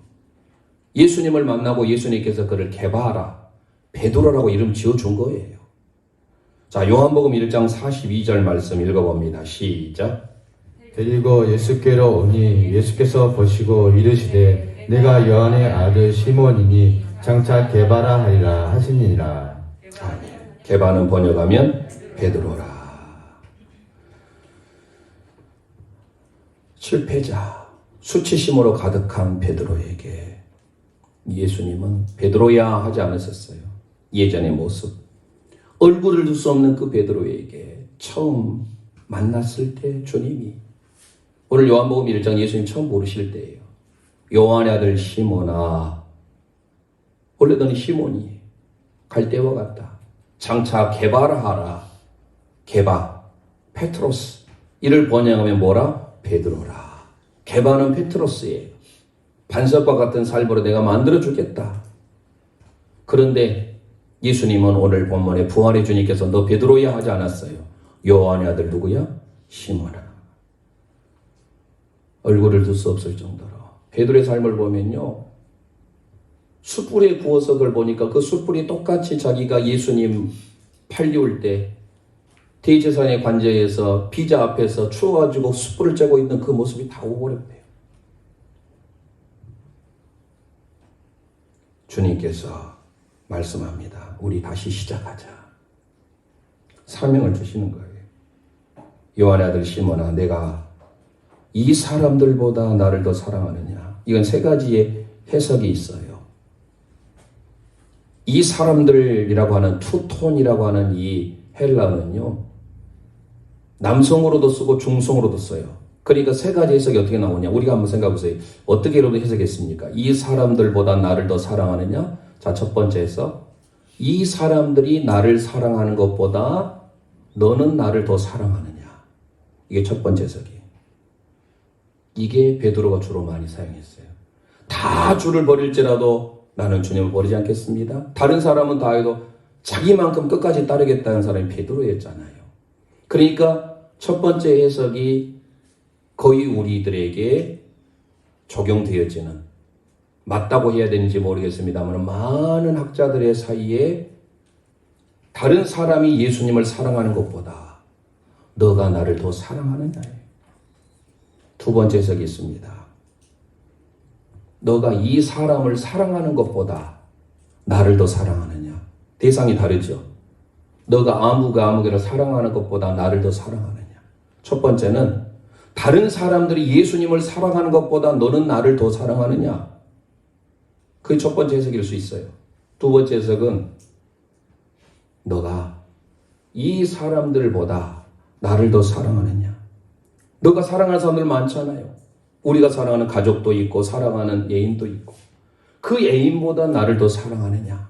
예수님을 만나고 예수님께서 그를 게바라, 베드로라고 이름 지어준 거예요. 자, 요한복음 1장 42절 말씀 읽어봅니다. 시작.
데리고 예수께로 오니 예수께서 보시고 이르시되 내가 요한의 아들 시몬이니 장차 게바라 하리라 하시니라.
아멘. 게바는 번역하면 베드로라. 실패자, 수치심으로 가득한 베드로에게 예수님은 베드로야 하지 않으셨어요. 예전의 모습, 얼굴을 둘 수 없는 그 베드로에게 처음 만났을 때 주님이, 오늘 요한복음 1장 예수님 처음 부르실 때예요. 요한의 아들 시몬아, 원래 너는 시몬이 갈대와 같다. 장차 게바라 하라. 게바, 페트로스. 이를 번역하면 뭐라? 베드로라. 게바는 페트로스예요. 반석과 같은 삶으로 내가 만들어 주겠다. 그런데 예수님은 오늘 본문에 부활의 주님께서 너 베드로야 하지 않았어요. 요한의 아들 누구야? 시몬아. 얼굴을 둘 수 없을 정도로. 베드로의 삶을 보면요, 숯불에 구워서 그걸 보니까 그 숯불이 똑같이 자기가 예수님 팔리울 때 대제사장의 관저에서 비자 앞에서 추워가지고 숯불을 쬐고 있는 그 모습이 다 오버랩돼요. 주님께서 말씀합니다. 우리 다시 시작하자. 사명을 주시는 거예요. 요한의 아들 시몬아, 내가 이 사람들보다 나를 더 사랑하느냐? 이건 세 가지의 해석이 있어요. 이 사람들이라고 하는 투톤이라고 하는 이 헬라어는요, 남성으로도 쓰고 중성으로도 써요. 그러니까 세 가지 해석이 어떻게 나오냐? 우리가 한번 생각해 보세요. 어떻게 여러분 해석했습니까? 이 사람들보다 나를 더 사랑하느냐? 자, 첫 번째 해석. 이 사람들이 나를 사랑하는 것보다 너는 나를 더 사랑하느냐? 이게 첫 번째 해석이에요. 이게 베드로가 주로 많이 사용했어요. 다 주를 버릴지라도 나는 주님을 버리지 않겠습니다. 다른 사람은 다 해도 자기만큼 끝까지 따르겠다는 사람이 베드로였잖아요. 그러니까 첫 번째 해석이 거의 우리들에게 적용되어지는, 맞다고 해야 되는지 모르겠습니다만 많은 학자들의 사이에 다른 사람이 예수님을 사랑하는 것보다 너가 나를 더 사랑하느냐예요. 두 번째 해석이 있습니다. 너가 이 사람을 사랑하는 것보다 나를 더 사랑하느냐. 대상이 다르죠. 너가 아무개를 사랑하는 것보다 나를 더 사랑하느냐. 첫 번째는 다른 사람들이 예수님을 사랑하는 것보다 너는 나를 더 사랑하느냐. 그게 첫 번째 해석일 수 있어요. 두 번째 해석은 너가 이 사람들보다 나를 더 사랑하느냐. 너가 사랑하는 사람들 많잖아요. 우리가 사랑하는 가족도 있고 사랑하는 애인도 있고 그 애인보다 나를 더 사랑하느냐.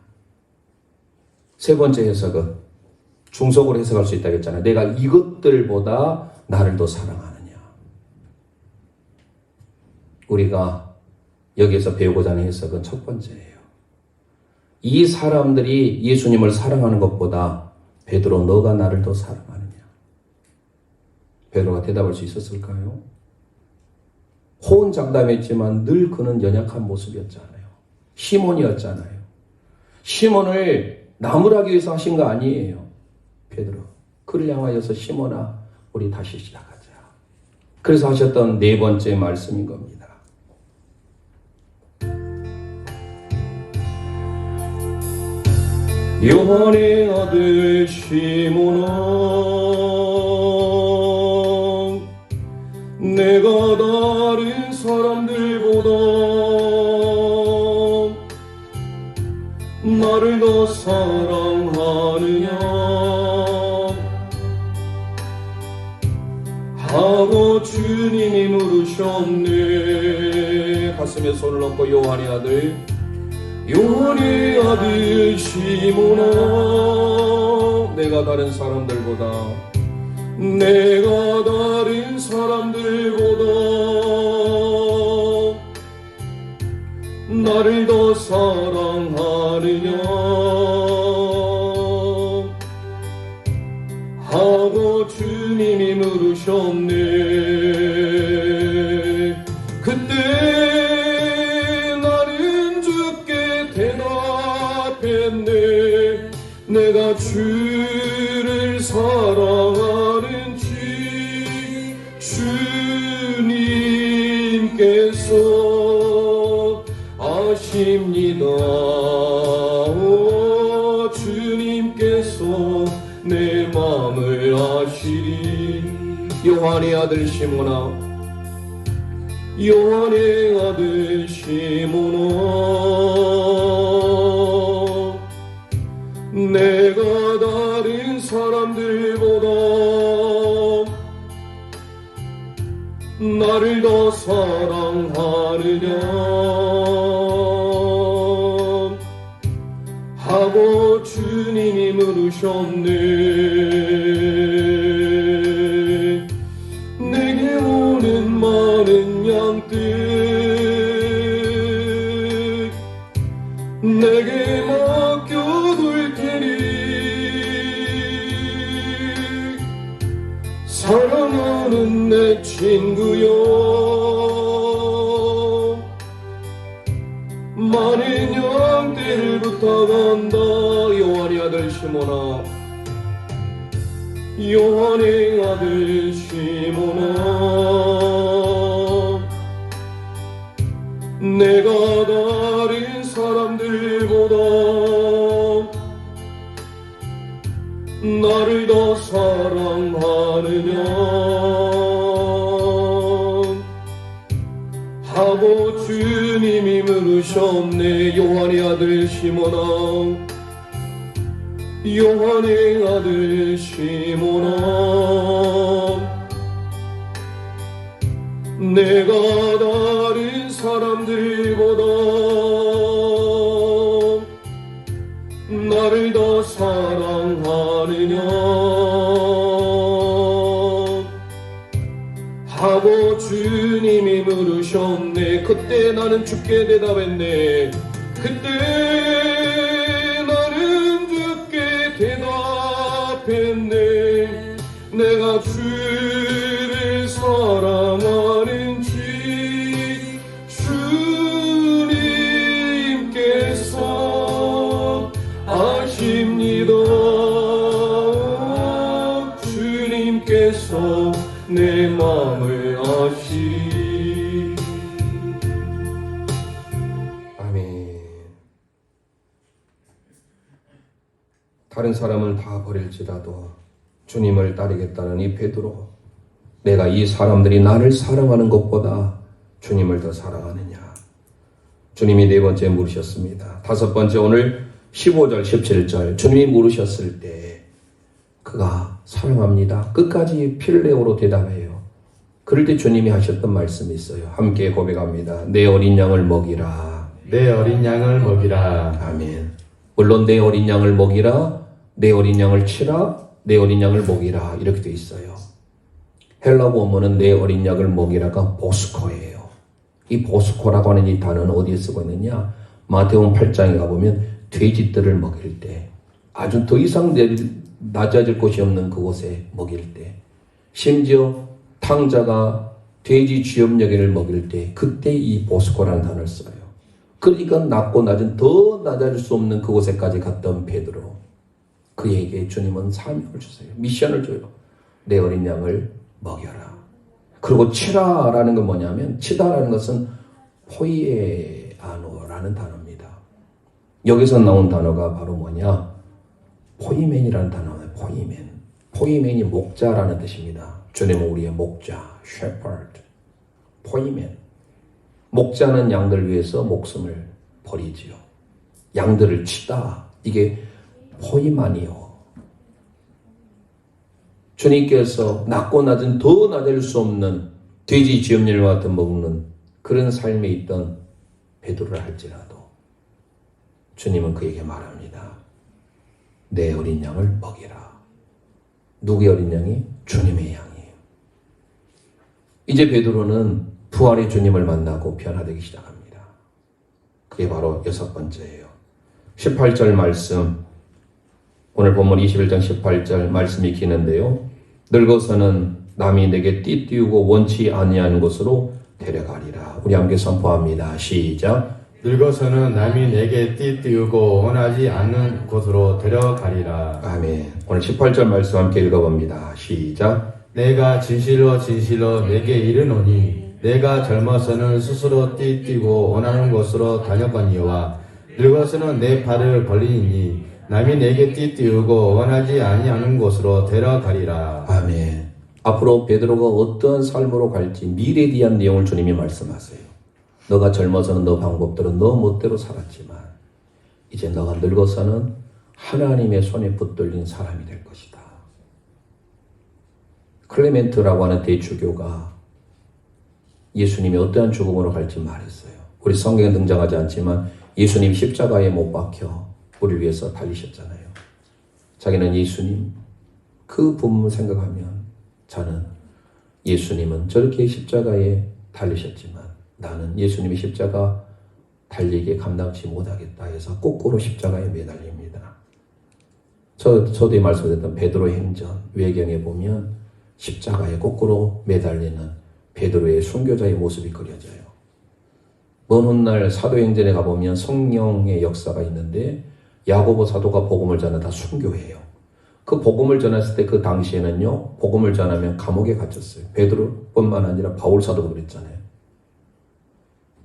세 번째 해석은 중성으로 해석할 수 있다고 했잖아요. 내가 이것들보다 나를 더 사랑하느냐. 우리가 여기에서 배우고자 하는 해석은 첫 번째예요. 이 사람들이 예수님을 사랑하는 것보다 베드로 너가 나를 더 사랑하느냐. 베드로가 대답할 수 있었을까요? 호언장담했지만 늘 그는 연약한 모습이었잖아요. 시몬이었잖아요. 시몬을 나무라기 위해서 하신 거 아니에요. 베드로, 그를 향하여서 시몬아, 우리 다시 시작하자. 그래서 하셨던 네 번째 말씀인 겁니다. 요한의 아들 시몬아, 내가 다른 사람들보다 나를 더 사랑하느냐 하고 주님이 물으셨네. 가슴에 손을 얹고 요한의 아들 요한의 아들 시몬아, 내가 다른 사람들보다 나를 더 사랑하느냐 하고 주님이 물으셨네. 그때 나는 주께 대답했네. 내가 주를 사랑하는지 주님께서 아십니다. 주님께서 내 마음을 아시리. 요한의 아들 시몬아, 요한의 아들 시몬아, 내가 다른 사람들보다 나를 더 사랑하느냐 하고 주님이 물으셨네. 내게 오는 많은 양들 내게 맡겨둘 테니 사랑하는 내 친구여, 많은 양떼를 부탁한다. 요한의 아들 시몬아, 요한의 아들 시몬아, 내가 다른 사람들보다 나를 더 사랑하느냐 하고 주님이 물으셨네. 요한의 아들 시몬아, 요한의 아들 시몬아, 내가 다른 사람들보다 나를 더 사랑하느냐 하고 주님이 물으셨네. 그때 나는 주께 대답했네. 그때 나는 주께 대답했네. 내가 주를 사랑하는지 주님께서 아십니다. 주님께서 내 마음을 아시리. 아멘. 다른 사람을 다 버릴지라도 주님을 따르겠다는 이 베드로, 내가 이 사람들이 나를 사랑하는 것보다 주님을 더 사랑하느냐. 주님이 네 번째 물으셨습니다. 다섯 번째, 오늘 15절 17절 주님이 물으셨을 때 그가 사랑합니다. 끝까지 필레오로 대답해요. 그럴 때 주님이 하셨던 말씀이 있어요. 함께 고백합니다. 내 어린 양을 먹이라.
내 어린 양을 먹이라.
아멘. 물론 내 어린 양을 먹이라, 내 어린 양을 치라, 내 어린 양을 먹이라 이렇게 돼 있어요. 헬라 원문은 내 어린 양을 먹이라가 보스코예요. 이 보스코라고 하는 이 단어는 어디에 쓰고 있느냐? 마태복음 8장에 가보면 돼지들을 먹일 때, 아주 더 이상 낮아질 곳이 없는 그곳에 먹일 때, 심지어 탕자가 돼지 쥐염려개를 먹일 때 그때 이 보스코라는 단어를 써요. 그러니까 낮고 낮은 더 낮아질 수 없는 그곳에까지 갔던 베드로, 그에게 주님은 사명을 주세요. 미션을 줘요. 내 어린 양을 먹여라. 그리고 치라라는 건 뭐냐면, 치다라는 것은 포이에아노라는 단어입니다. 여기서 나온 단어가 바로 뭐냐? 포이맨이라는 단어예요. 포이맨. 포이맨이 목자라는 뜻입니다. 주님은 우리의 목자, shepherd. 포이맨. 목자는 양들 위해서 목숨을 버리지요. 양들을 치다. 이게 포이만이요. 주님께서 낮고 낮은 더 낮을 수 없는 돼지 쥐염렬과 같은 먹는 그런 삶에 있던 베드로를 할지라도 주님은 그에게 말합니다. 내 어린 양을 먹이라. 누구의 어린 양이? 주님의 양이에요. 이제 베드로는 부활의 주님을 만나고 변화되기 시작합니다. 그게 바로 6번째예요. 18절 말씀, 오늘 본문 21장 18절 말씀이 기는데요. 늙어서는 남이 내게 띠띠우고 원치 아니하는 곳으로 데려가리라. 우리 함께 선포합니다. 시작.
늙어서는 남이 내게 띠띠우고 원하지 않는 곳으로 데려가리라.
아멘. 오늘 18절 말씀 함께 읽어봅니다. 시작.
내가 진실로 진실로 내게 이르노니 내가 젊어서는 스스로 띠띠고 원하는 곳으로 다녔거니와 늙어서는 내 발을 벌리니 남이 내게 띠띠우고 원하지 아니하는 곳으로 데려가리라.
아멘. 앞으로 베드로가 어떤 삶으로 갈지 미래에 대한 내용을 주님이 말씀하세요. 너가 젊어서는 너 방법대로 너 멋대로 살았지만 이제 너가 늙어서는 하나님의 손에 붙들린 사람이 될 것이다. 클레멘트라고 하는 대주교가 예수님이 어떠한 죽음으로 갈지 말했어요. 우리 성경에 등장하지 않지만 예수님 십자가에 못 박혀 우리를 위해서 달리셨잖아요. 자기는 예수님 그 부분을 생각하면 저는 예수님은 저렇게 십자가에 달리셨지만 나는 예수님의 십자가 달리기에 감당치 못하겠다 해서 거꾸로 십자가에 매달립니다. 저도 말씀드렸던 베드로 행전 외경에 보면 십자가에 거꾸로 매달리는 베드로의 순교자의 모습이 그려져요. 먼 훗날 사도행전에 가보면 성령의 역사가 있는데 야고보 사도가 복음을 전하다 순교해요. 그 복음을 전했을 때 그 당시에는요, 복음을 전하면 감옥에 갇혔어요. 베드로뿐만 아니라 바울 사도도 그랬잖아요.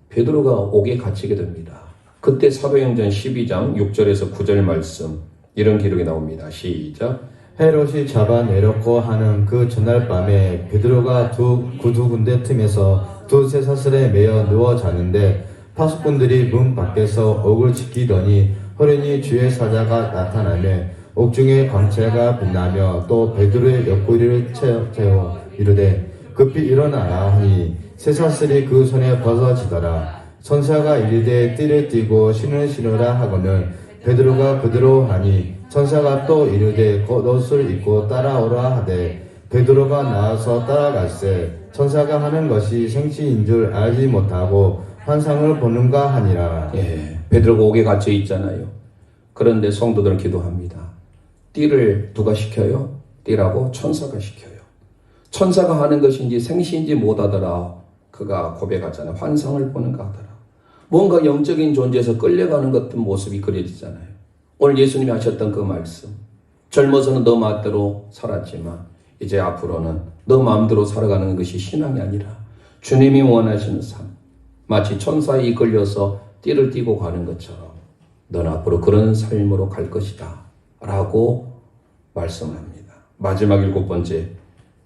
베드로가 옥에 갇히게 됩니다. 그때 사도행전 12장 6절에서 9절 말씀 이런 기록이 나옵니다. 시작.
헤롯이 잡아내려고 하는 그 전날 밤에 베드로가 두 군데 틈에서 두 쇠사슬에 매어 누워 자는데 파수꾼들이 문 밖에서 옥을 지키더니 호련히 주의 사자가 나타나며 옥중에 광채가 빛나며 또 베드로의 옆구리를 채워 이르되 급히 일어나라 하니 쇠사슬이 그 손에 벗어지더라. 천사가 이르되 띠를 띠고 신을 신으라 하거늘 베드로가 그대로 하니 천사가 또 이르되 겉옷을 입고 따라오라 하되 베드로가 나와서 따라갈새 천사가 하는 것이 생시인 줄 알지 못하고 환상을 보는가 하니라.
예, 베드로가 옥에 갇혀 있잖아요. 그런데 성도들은 기도합니다. 띠를 누가 시켜요? 띠라고 천사가 시켜요. 천사가 하는 것인지 생시인지 못하더라. 그가 고백하잖아요. 환상을 보는가 하더라. 뭔가 영적인 존재에서 끌려가는 같은 모습이 그려지잖아요. 오늘 예수님이 하셨던 그 말씀. 젊어서는 너 마음대로 살았지만 이제 앞으로는 너 마음대로 살아가는 것이 신앙이 아니라 주님이 원하시는 삶. 마치 천사에 이끌려서 띠를 띠고 가는 것처럼 너는 앞으로 그런 삶으로 갈 것이다. 라고 말씀합니다. 마지막 7번째.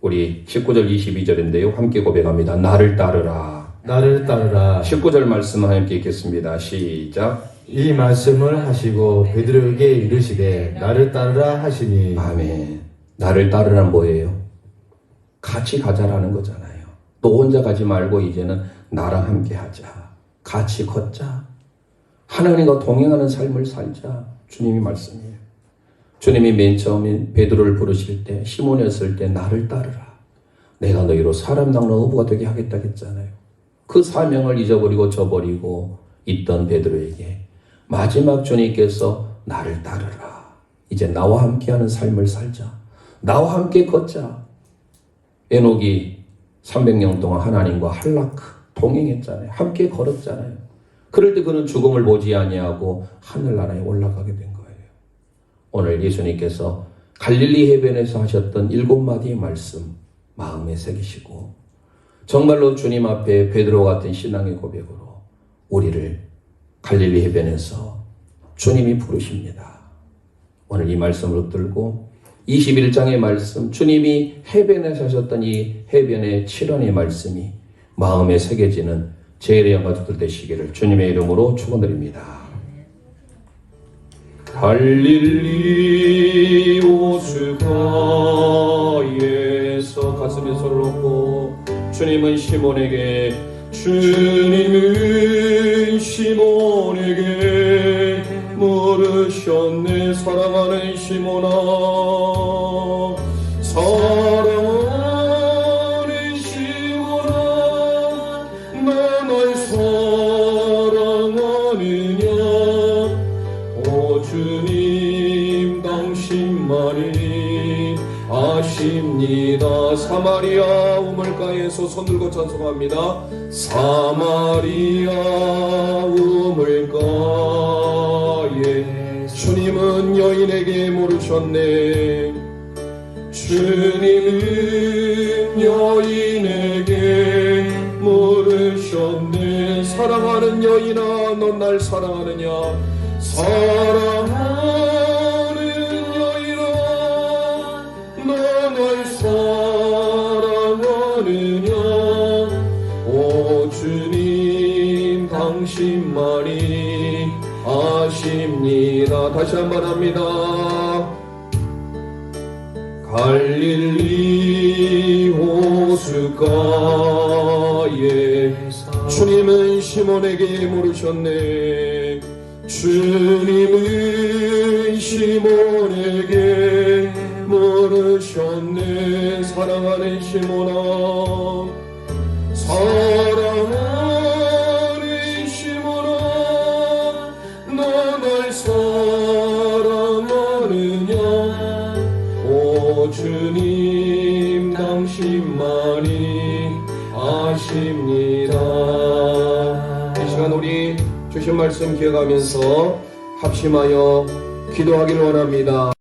우리 19절 22절인데요. 함께 고백합니다. 나를 따르라.
나를 따르라.
19절 말씀 함께 읽겠습니다. 시작.
이 말씀을 하시고 베드로에게 이르시되 나를 따르라 하시니.
아멘. 나를 따르란 뭐예요? 같이 가자라는 거잖아요. 너 혼자 가지 말고 이제는 나랑 함께 하자. 같이 걷자. 하나님과 동행하는 삶을 살자. 주님이 말씀이에요. 주님이 맨 처음에 베드로를 부르실 때 시몬이었을 때 나를 따르라. 내가 너희로 사람 낚는 어부가 되게 하겠다 했잖아요. 그 사명을 잊어버리고 저버리고 있던 베드로에게 마지막 주님께서 나를 따르라. 이제 나와 함께하는 삶을 살자. 나와 함께 걷자. 에녹이 300년 동안 하나님과 할라크 동행했잖아요. 함께 걸었잖아요. 그럴 때 그는 죽음을 보지 아니하고 하늘나라에 올라가게 된 거예요. 오늘 예수님께서 갈릴리 해변에서 하셨던 7마디의 말씀 마음에 새기시고 정말로 주님 앞에 베드로 같은 신앙의 고백으로 우리를 갈릴리 해변에서 주님이 부르십니다. 오늘 이 말씀을 붙들고 21장의 말씀, 주님이 해변에서 하셨던 이 해변의 7원의 말씀이 마음에 새겨지는 제일의 가족들 되시기를 주님의 이름으로 축원드립니다. 갈릴리 호수가에서 가슴에 손을 얹고 주님은 시몬에게 물으셨네. 사랑하는 시몬아, 사랑하는 시몬아, 너 날 사랑하느냐. 오 주님, 당신만이 아십니다. 사마리아 우물가에서 손들고 찬송합니다. 사마리아 우물가에 주님은 여인에게 물으셨네. 주님은 여인에게 물으셨네. 사랑하는 여인아, 넌 날 사랑하느냐. 사랑하는 여인아, 너 날 사랑하느냐. 오 주님, 당신만이 아십니다. 다시 한번 합니다. 갈릴리 호숫가에 주님은 시몬에게 물으셨네. 주님은 시몬에게 물으셨네. 사랑하는 시몬아, 사랑하는 시몬아, 너 날 사랑하느냐. 오 주님, 당신만이 아십니다. 이 시간 우리 주신 말씀 기억하면서 합심하여 기도하기를 원합니다.